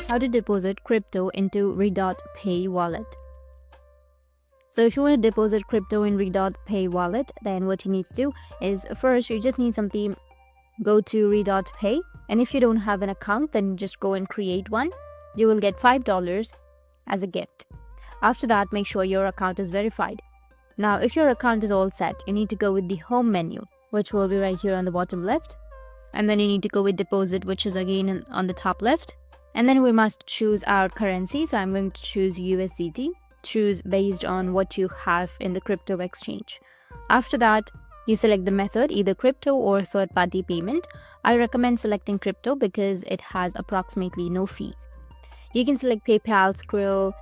how to deposit crypto into RedotPay wallet. So if you want to deposit crypto in RedotPay wallet, then what you need to do is first you just need something. Go to RedotPay, and if you don't have an account, then just go and create one. You will get $5 as a gift. After that, make sure your account is verified. Now, if your account is all set, you need to go with the home menu, which will be right here on the bottom left. And then you need to go with deposit, which is again on the top left. And then we must choose our currency. So I'm going to choose USDT. Choose based on what you have in the crypto exchange. After that, you select the method, either crypto or third-party payment. I recommend selecting crypto because it has approximately no fees. You can select PayPal, Skrill,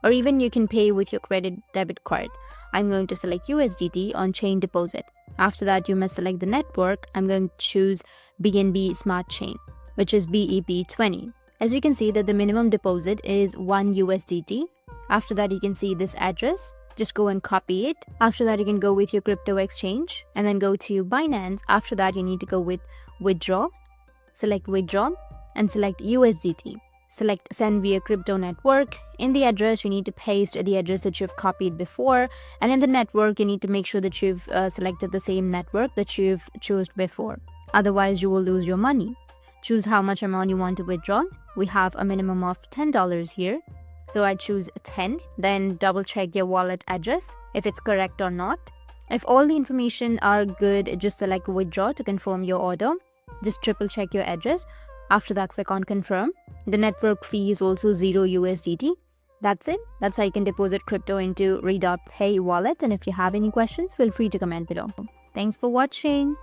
or even you can pay with your credit debit card. I'm going to select USDT on chain deposit. After that, you must select the network. I'm going to choose BNB Smart Chain, which is BEP20. As you can see that the minimum deposit is 1 USDT. After that, you can see this address. Just go and copy it. After that, you can go with your crypto exchange and then go to Binance. After that, you need to go with withdraw. Select withdraw and select USDT. Select send via crypto network. In the address, you need to paste the address that you've copied before. And in the network, you need to make sure that you've selected the same network that you've chosen before. Otherwise, you will lose your money. Choose how much amount you want to withdraw. We have a minimum of $10 here. So I choose 10, then double check your wallet address if it's correct or not. If all the information are good, just select withdraw to confirm your order. Just triple check your address. After that, click on confirm. The network fee is also 0 USDT. That's it. That's how you can deposit crypto into RedotPay wallet. And if you have any questions, feel free to comment below. Thanks for watching.